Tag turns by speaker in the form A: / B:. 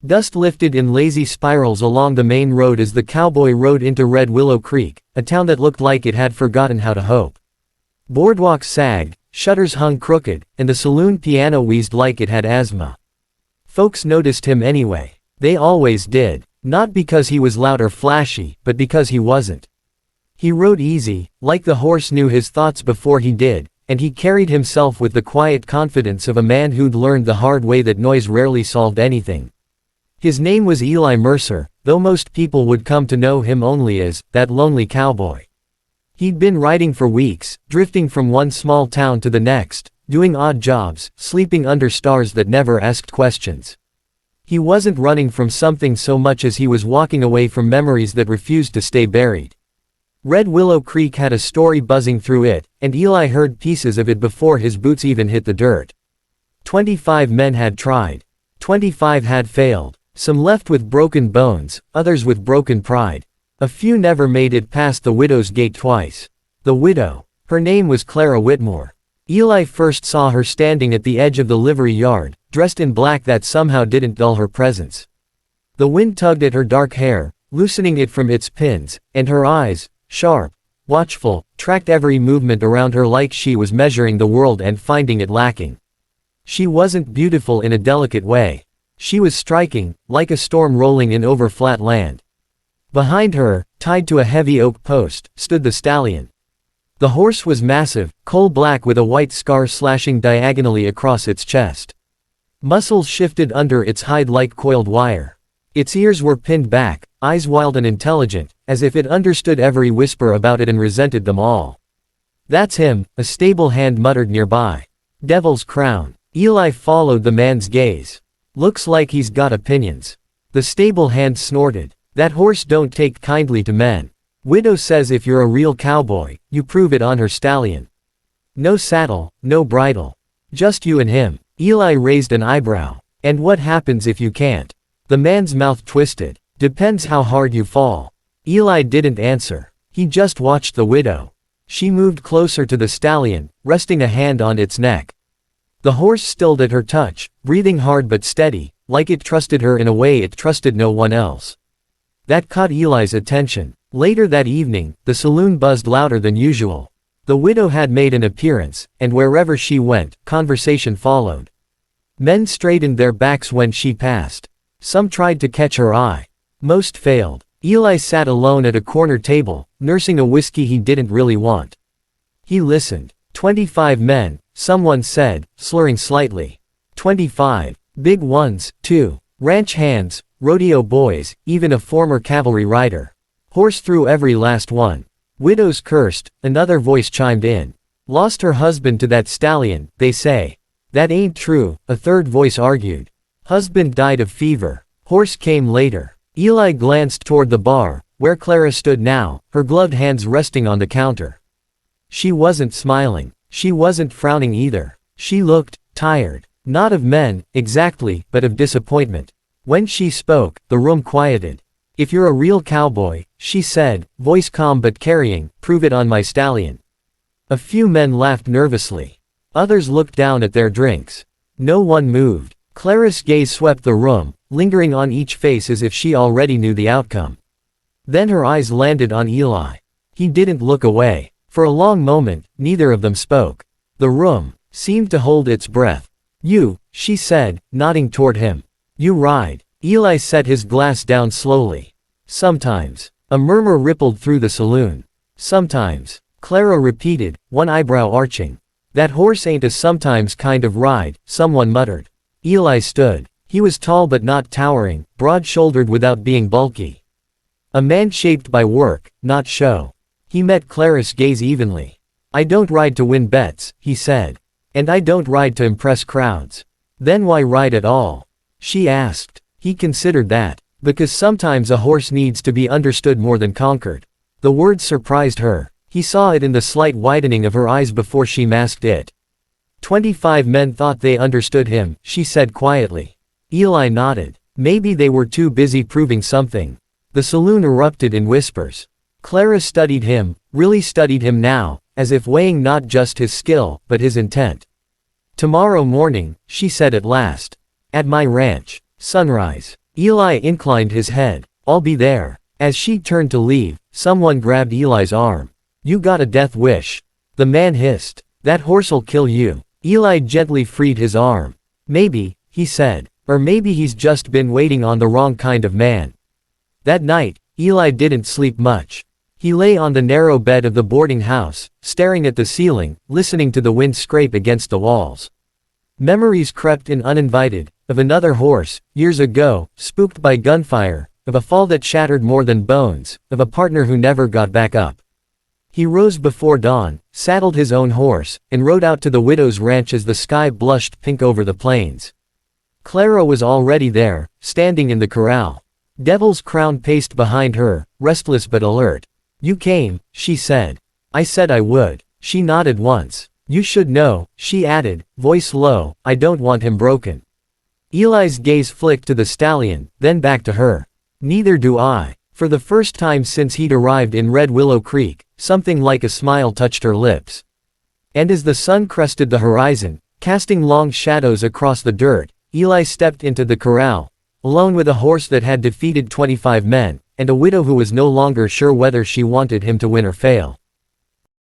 A: Dust lifted in lazy spirals along the main road as the cowboy rode into Red Willow Creek, a town that looked like it had forgotten how to hope. Boardwalks sagged, shutters hung crooked, and the saloon piano wheezed like it had asthma. Folks noticed him anyway. They always did. Not because he was loud or flashy, but because he wasn't. He rode easy, like the horse knew his thoughts before he did, and he carried himself with the quiet confidence of a man who'd learned the hard way that noise rarely solved anything. His name was Eli Mercer, though most people would come to know him only as that lonely cowboy. He'd been riding for weeks, drifting from one small town to the next, doing odd jobs, sleeping under stars that never asked questions. He wasn't running from something so much as he was walking away from memories that refused to stay buried. Red Willow Creek had a story buzzing through it, and Eli heard pieces of it before his boots even hit the dirt. 25 men had tried. 25 had failed. Some left with broken bones, others with broken pride. A few never made it past the widow's gate twice. The widow. Her name was Clara Whitmore. Eli first saw her standing at the edge of the livery yard, dressed in black that somehow didn't dull her presence. The wind tugged at her dark hair, loosening it from its pins, and her eyes, sharp, watchful, tracked every movement around her like she was measuring the world and finding it lacking. She wasn't beautiful in a delicate way. She was striking, like a storm rolling in over flat land. Behind her, tied to a heavy oak post, stood the stallion. The horse was massive, coal-black with a white scar slashing diagonally across its chest. Muscles shifted under its hide like coiled wire. Its ears were pinned back, eyes wild and intelligent, as if it understood every whisper about it and resented them all. "That's him," a stable hand muttered nearby. "Devil's Crown." Eli followed the man's gaze. "Looks like he's got opinions." The stable hand snorted. "That horse don't take kindly to men. Widow says if you're a real cowboy, you prove it on her stallion. No saddle, no bridle. Just you and him." Eli raised an eyebrow. "And what happens if you can't?" The man's mouth twisted. "Depends how hard you fall." Eli didn't answer. He just watched the widow. She moved closer to the stallion, resting a hand on its neck. The horse stilled at her touch, breathing hard but steady, like it trusted her in a way it trusted no one else. That caught Eli's attention. Later that evening, the saloon buzzed louder than usual. The widow had made an appearance, and wherever she went, conversation followed. Men straightened their backs when she passed. Some tried to catch her eye. Most failed. Eli sat alone at a corner table, nursing a whiskey he didn't really want. He listened. 25 men, someone said, slurring slightly. 25. Big ones, too. Ranch hands, rodeo boys, even a former cavalry rider. Horse through every last one. Widows cursed, another voice chimed in. Lost her husband to that stallion, they say. That ain't true, a third voice argued. Husband died of fever. Horse came later. Eli glanced toward the bar, where Clara stood now, her gloved hands resting on the counter. She wasn't smiling. She wasn't frowning either. She looked tired. Not of men, exactly, but of disappointment. When she spoke, the room quieted. If you're a real cowboy, she said, voice calm but carrying, prove it on my stallion. A few men laughed nervously. Others looked down at their drinks. No one moved. Clara's gaze swept the room, lingering on each face as if she already knew the outcome. Then her eyes landed on Eli. He didn't look away. For a long moment, neither of them spoke. The room seemed to hold its breath. You, she said, nodding toward him. You ride. Eli set his glass down slowly. Sometimes. A murmur rippled through the saloon. Sometimes. Clara repeated, one eyebrow arching. That horse ain't a sometimes kind of ride, someone muttered. Eli stood. He was tall but not towering, broad-shouldered without being bulky. A man shaped by work, not show. He met Clara's gaze evenly. I don't ride to win bets, he said. And I don't ride to impress crowds. Then why ride at all? She asked. He considered that. Because sometimes a horse needs to be understood more than conquered. The word surprised her. He saw it in the slight widening of her eyes before she masked it. 25 men thought they understood him, she said quietly. Eli nodded. Maybe they were too busy proving something. The saloon erupted in whispers. Clara studied him, really studied him now, as if weighing not just his skill, but his intent. Tomorrow morning, she said at last. At my ranch. Sunrise. Eli inclined his head. "I'll be there." As she turned to leave, someone grabbed Eli's arm. "You got a death wish." The man hissed. "That horse'll kill you." Eli gently freed his arm. "Maybe," he said. "Or maybe he's just been waiting on the wrong kind of man." That night, Eli didn't sleep much. He lay on the narrow bed of the boarding house, staring at the ceiling, listening to the wind scrape against the walls. Memories crept in uninvited, of another horse, years ago, spooked by gunfire, of a fall that shattered more than bones, of a partner who never got back up. He rose before dawn, saddled his own horse, and rode out to the widow's ranch as the sky blushed pink over the plains. Clara was already there, standing in the corral. Devil's Crown paced behind her, restless but alert. "You came," she said. "I said I would." She nodded once. "You should know," she added, voice low, "I don't want him broken." Eli's gaze flicked to the stallion, then back to her. "Neither do I." For the first time since he'd arrived in Red Willow Creek, something like a smile touched her lips. And as the sun crested the horizon, casting long shadows across the dirt, Eli stepped into the corral, alone with a horse that had defeated 25 men, and a widow who was no longer sure whether she wanted him to win or fail.